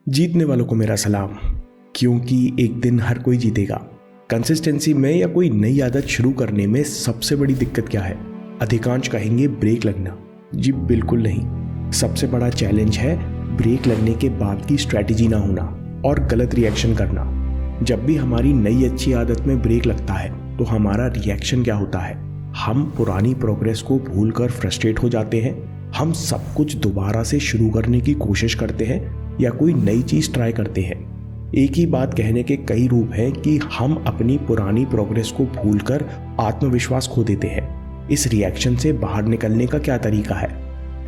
जीतने वालों को मेरा सलाम, क्योंकि एक दिन हर कोई जीतेगा। कंसिस्टेंसी में या कोई नई आदत शुरू करने में सबसे बड़ी दिक्कत क्या है? अधिकांश कहेंगे ब्रेक लगना। जी बिल्कुल नहीं। सबसे बड़ा चैलेंज है ब्रेक लगने के बाद की स्ट्रैटेजी ना होना और गलत रिएक्शन करना। जब भी हमारी नई अच्छी आदत में ब्रेक लगता है तो हमारा रिएक्शन क्या होता है? हम पुरानी प्रोग्रेस को भूलकर फ्रस्ट्रेट हो जाते हैं, हम सब कुछ दोबारा से शुरू करने की कोशिश करते हैं या कोई नई चीज ट्राई करते हैं। एक ही बात कहने के कई रूप हैं कि हम अपनी पुरानी प्रोग्रेस को भूलकर आत्मविश्वास खो देते हैं। इस रिएक्शन से बाहर निकलने का क्या तरीका है?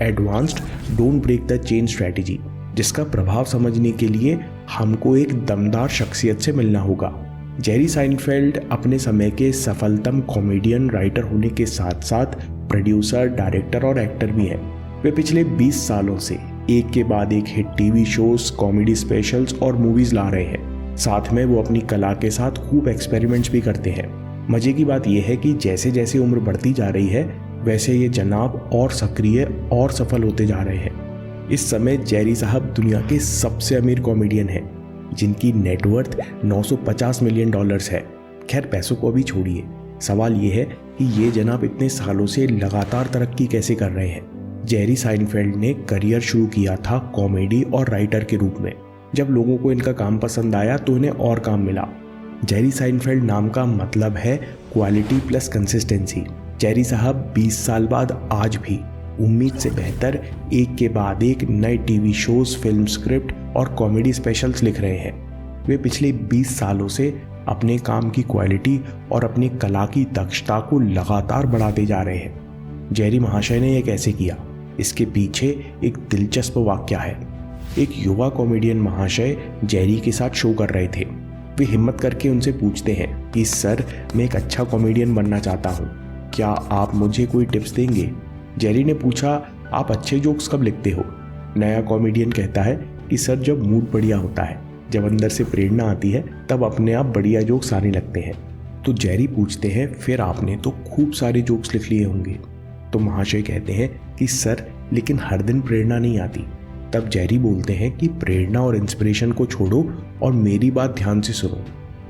Advanced don't break the chain strategy, जिसका प्रभाव समझने के लिए हमको एक दमदार शख्सियत से मिलना होगा। जेरी साइनफेल्ड अपने समय के सफलतम कॉमेडियन राइटर होने के साथ साथ प्रोड्यूसर, डायरेक्टर और एक्टर भी हैं। वे पिछले 20 सालों से एक के बाद एक hit TV shows, comedy specials और मूवीज ला रहे हैं। साथ में वो अपनी कला के साथ खूब एक्सपेरिमेंट्स भी करते हैं। मजे की बात यह है कि जैसे जैसे उम्र बढ़ती जा रही है वैसे ये जनाब और सक्रिय और सफल होते जा रहे हैं। इस समय जेरी साहब दुनिया के सबसे अमीर कॉमेडियन हैं, जिनकी नेटवर्थ $950 मिलियन है। खैर पैसों को अभी छोड़िए, सवाल ये है कि ये जनाब इतने सालों से लगातार तरक्की कैसे कर रहे हैं। जेरी साइनफेल्ड ने करियर शुरू किया था कॉमेडी और राइटर के रूप में। जब लोगों को इनका काम पसंद आया तो इन्हें और काम मिला। जेरी साइनफेल्ड नाम का मतलब है क्वालिटी प्लस कंसिस्टेंसी। जेरी साहब 20 साल बाद आज भी उम्मीद से बेहतर एक के बाद एक नए टीवी शोज, फिल्म स्क्रिप्ट और कॉमेडी स्पेशल्स लिख रहे हैं। वे पिछले 20 सालों से अपने काम की क्वालिटी और अपनी कला की दक्षता को लगातार बढ़ाते जा रहे हैं। जेरी महाशय ने यह कैसे किया? इसके पीछे एक दिलचस्प वाकया है। एक युवा कॉमेडियन महाशय जेरी के साथ शो कर रहे थे। वे हिम्मत करके उनसे पूछते हैं कि सर, मैं एक अच्छा कॉमेडियन बनना चाहता हूँ, क्या आप मुझे कोई टिप्स देंगे? जेरी ने पूछा, आप अच्छे जोक्स कब लिखते हो? नया कॉमेडियन कहता है कि सर, जब मूड बढ़िया होता है, जब अंदर से प्रेरणा आती है, तब अपने आप बढ़िया जोक्स आने लगते हैं। तो जेरी पूछते हैं, फिर आपने तो खूब सारे जोक्स लिख लिए होंगे। तो महाशय कहते हैं कि सर, लेकिन हर दिन प्रेरणा नहीं आती। तब जेरी बोलते हैं कि प्रेरणा और इंस्पिरेशन को छोड़ो और मेरी बात ध्यान से सुनो।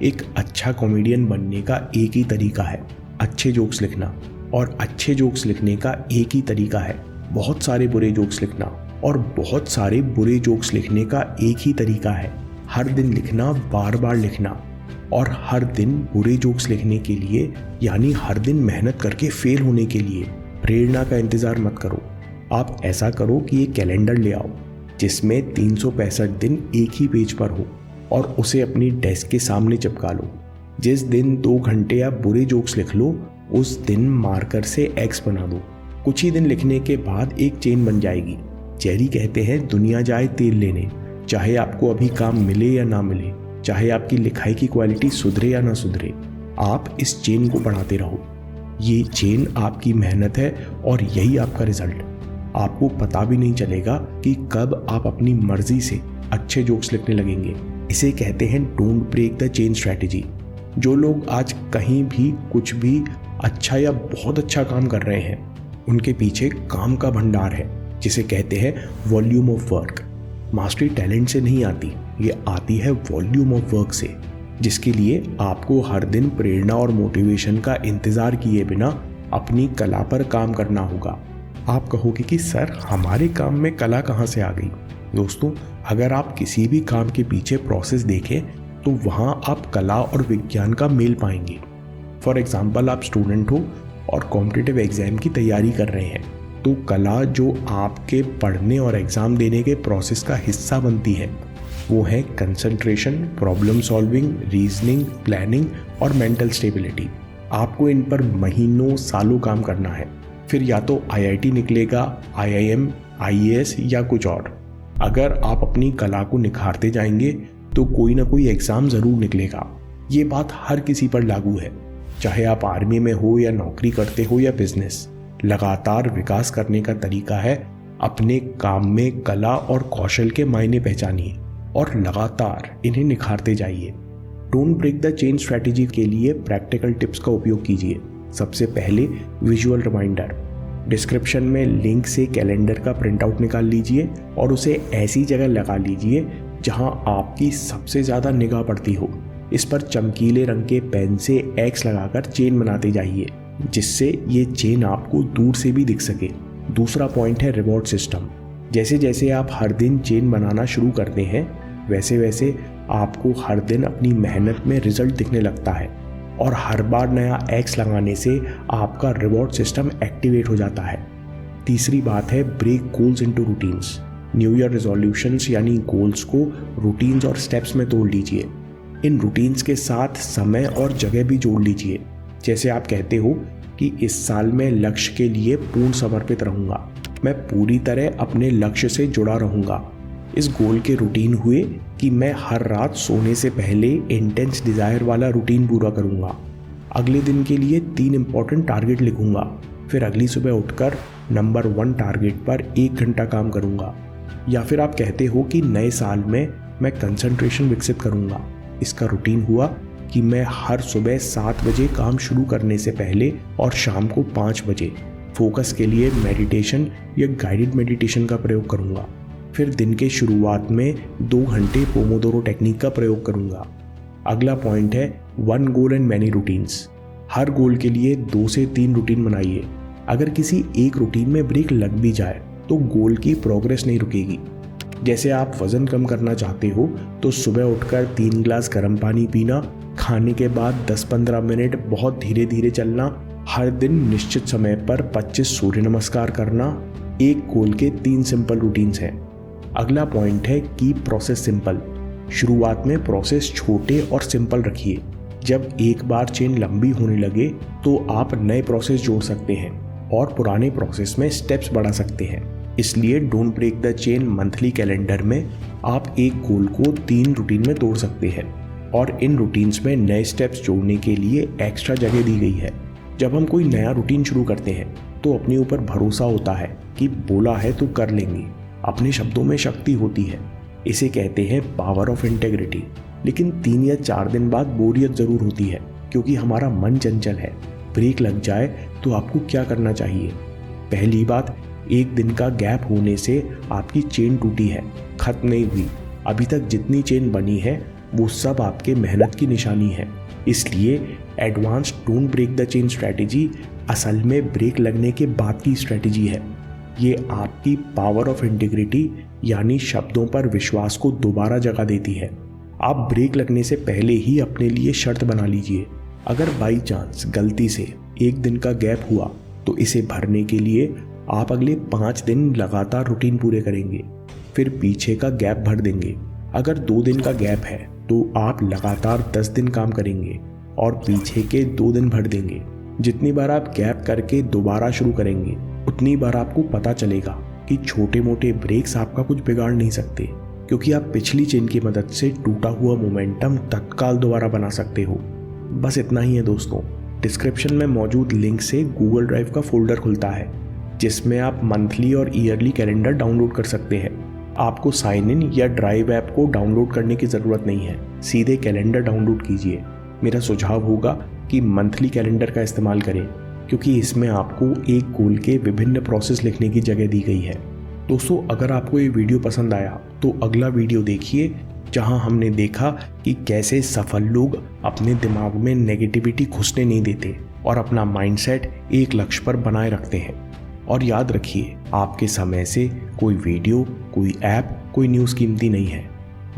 एक अच्छा कॉमेडियन बनने का एक ही तरीका है, अच्छे जोक्स लिखना। और अच्छे जोक्स लिखने का एक ही तरीका है, बहुत सारे बुरे जोक्स लिखना। और बहुत सारे बुरे जोक्स लिखने का एक ही तरीका है, हर दिन लिखना, बार बार लिखना। और हर दिन बुरे जोक्स लिखने के लिए, यानी हर दिन मेहनत करके फेल होने के लिए प्रेरणा का इंतजार मत करो। आप ऐसा करो कि एक कैलेंडर ले आओ जिसमें 365 दिन एक ही पेज पर हो और उसे अपनी डेस्क के सामने चिपका लो। जिस दिन 2 घंटे आप बुरे जोक्स लिख लो, उस दिन मार्कर से एक्स बना दो। कुछ ही दिन लिखने के बाद एक चेन बन जाएगी। जेरी कहते हैं, दुनिया जाए तेल लेने, चाहे आपको अभी काम मिले या ना मिले, चाहे आपकी लिखाई की क्वालिटी सुधरे या ना सुधरे, आप इस चेन को बढ़ाते रहो। ये चेन आपकी मेहनत है और यही आपका रिजल्ट। आपको पता भी नहीं चलेगा कि कब आप अपनी मर्जी से अच्छे जोक्स लिखने लगेंगे। इसे कहते हैं don't break the chain strategy. जो लोग आज कहीं भी कुछ भी अच्छा या बहुत अच्छा काम कर रहे हैं, उनके पीछे काम का भंडार है, जिसे कहते हैं volume of work. Mastery talent से नहीं आती, ये आती है वॉल्यूम ऑफ वर्क से, जिसके लिए आपको हर दिन प्रेरणा और मोटिवेशन का इंतजार किए बिना अपनी कला पर काम करना होगा। आप कहोगे कि सर, हमारे काम में कला कहाँ से आ गई? दोस्तों, अगर आप किसी भी काम के पीछे प्रोसेस देखें तो वहाँ आप कला और विज्ञान का मेल पाएंगे। फॉर एग्जाम्पल, आप स्टूडेंट हो और कॉम्पिटिटिव एग्जाम की तैयारी कर रहे हैं, तो कला जो आपके पढ़ने और एग्जाम देने के प्रोसेस का हिस्सा बनती है वो है concentration, problem solving, reasoning, planning और मेंटल स्टेबिलिटी। आपको इन पर महीनों सालों काम करना है। फिर या तो IIT निकलेगा, IIM, IAS या कुछ और। अगर आप अपनी कला को निखारते जाएंगे तो कोई ना कोई एग्जाम जरूर निकलेगा। ये बात हर किसी पर लागू है, चाहे आप आर्मी में हो या नौकरी करते हो या बिजनेस। लगातार विकास करने का तरीका है अपने काम में कला और कौशल के मायने पहचानिए और लगातार इन्हें निखारते जाइए। Don't break the chain strategy के लिए प्रैक्टिकल टिप्स का उपयोग कीजिए। सबसे पहले विजुअल रिमाइंडर। डिस्क्रिप्शन में लिंक से कैलेंडर का प्रिंट आउट निकाल लीजिए और उसे ऐसी जगह लगा लीजिए जहां आपकी सबसे ज़्यादा निगाह पड़ती हो। इस पर चमकीले रंग के पेन से एक्स लगाकर चेन बनाते जाइए, जिससे ये चेन आपको दूर से भी दिख सके। दूसरा पॉइंट है रिवॉर्ड सिस्टम। जैसे जैसे आप हर दिन चेन बनाना शुरू करते हैं, वैसे वैसे आपको हर दिन अपनी मेहनत में रिजल्ट दिखने लगता है और हर बार नया एक्स लगाने से आपका रिवॉर्ड सिस्टम एक्टिवेट हो जाता है। तीसरी बात है break goals into routines. New year resolutions यानी गोल्स को रूटीन्स और स्टेप्स में तोड़ लीजिए। इन रूटीन्स के साथ समय और जगह भी जोड़ लीजिए। जैसे आप कहते हो कि इस साल मैं लक्ष्य के लिए पूर्ण समर्पित रहूँगा, मैं पूरी तरह अपने लक्ष्य से जुड़ा रहूँगा। इस गोल के रूटीन हुए कि मैं हर रात सोने से पहले इंटेंस डिज़ायर वाला रूटीन पूरा करूँगा। अगले दिन के लिए 3 इम्पॉर्टेंट टारगेट लिखूँगा, फिर अगली सुबह उठकर नंबर 1 टारगेट पर 1 घंटा काम करूँगा। या फिर आप कहते हो कि नए साल में मैं कंसंट्रेशन विकसित करूँगा। इसका रूटीन हुआ कि मैं हर सुबह 7 बजे काम शुरू करने से पहले और शाम को 5 बजे फोकस के लिए मेडिटेशन या गाइडेड मेडिटेशन का प्रयोग करूँगा। फिर दिन के शुरुआत में 2 घंटे पोमोडोरो टेक्निक का प्रयोग करूँगा। अगला पॉइंट है 1 गोल एंड मैनी रूटीन्स। हर गोल के लिए 2 से 3 रूटीन बनाइए। अगर किसी एक रूटीन में ब्रेक लग भी जाए तो गोल की प्रोग्रेस नहीं रुकेगी। जैसे आप वज़न कम करना चाहते हो तो सुबह उठकर 3 गिलास गर्म पानी पीना, खाने के बाद 10-15 मिनट बहुत धीरे धीरे चलना, हर दिन निश्चित समय पर 25 सूर्य नमस्कार करना, एक गोल के 3 सिंपल रूटीन्स हैं। अगला पॉइंट है कीप प्रोसेस सिंपल। शुरुआत में प्रोसेस छोटे और सिंपल रखिए। जब एक बार चेन लंबी होने लगे तो आप नए प्रोसेस जोड़ सकते हैं और पुराने प्रोसेस में स्टेप्स बढ़ा सकते हैं। इसलिए don't break the chain monthly calendar में आप एक गोल को 3 रूटीन में तोड़ सकते हैं और इन रूटीन्स में नए स्टेप्स जोड़ने के लिए एक्स्ट्रा जगह दी गई है। जब हम कोई नया रूटीन शुरू करते हैं तो अपने ऊपर भरोसा होता है कि बोला है तो कर लेंगे। अपने शब्दों में शक्ति होती है। इसे कहते हैं पावर ऑफ इंटेग्रिटी। लेकिन 3 या 4 दिन बाद बोरियत ज़रूर होती है, क्योंकि हमारा मन चंचल है। ब्रेक लग जाए तो आपको क्या करना चाहिए? पहली बात, 1 दिन का गैप होने से आपकी चेन टूटी है, खत्म नहीं हुई। अभी तक जितनी चेन बनी है वो सब आपके मेहनत की निशानी है। इसलिए advance don't break the chain strategy असल में ब्रेक लगने के बाद की स्ट्रैटेजी है। ये आपकी पावर ऑफ इंटीग्रिटी यानी शब्दों पर विश्वास को दोबारा जगह देती है। आप ब्रेक लगने से पहले ही अपने लिए शर्त बना लीजिए, अगर बाई चांस गलती से 1 दिन का गैप हुआ तो इसे भरने के लिए आप अगले 5 दिन लगातार रूटीन पूरे करेंगे, फिर पीछे का गैप भर देंगे। अगर 2 दिन का गैप है तो आप लगातार 10 दिन काम करेंगे और पीछे के 2 दिन भर देंगे। जितनी बार आप गैप करके दोबारा शुरू करेंगे उतनी बार आपको पता चलेगा कि छोटे मोटे ब्रेक्स आपका कुछ बिगाड़ नहीं सकते, क्योंकि आप पिछली चेन की मदद से टूटा हुआ मोमेंटम तत्काल दोबारा बना सकते हो। बस इतना ही है दोस्तों। डिस्क्रिप्शन में मौजूद लिंक से गूगल ड्राइव का फोल्डर खुलता है, जिसमें आप मंथली और ईयरली कैलेंडर डाउनलोड कर सकते हैं। आपको साइन इन या ड्राइव ऐप को डाउनलोड करने की ज़रूरत नहीं है, सीधे कैलेंडर डाउनलोड कीजिए। मेरा सुझाव होगा कि मंथली कैलेंडर का इस्तेमाल करें, क्योंकि इसमें आपको एक गोल के विभिन्न प्रोसेस लिखने की जगह दी गई है। दोस्तों, अगर आपको ये वीडियो पसंद आया तो अगला वीडियो देखिए, जहां हमने देखा कि कैसे सफल लोग अपने दिमाग में नेगेटिविटी घुसने नहीं देते और अपना माइंडसेट एक लक्ष्य पर बनाए रखते हैं। और याद रखिए, आपके समय से कोई वीडियो, कोई ऐप, कोई न्यूज़ कीमती नहीं है।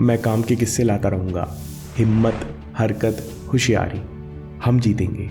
मैं काम के किस्से लाता रहूँगा। हिम्मत, हरकत, होशियारी, हम जीतेंगे।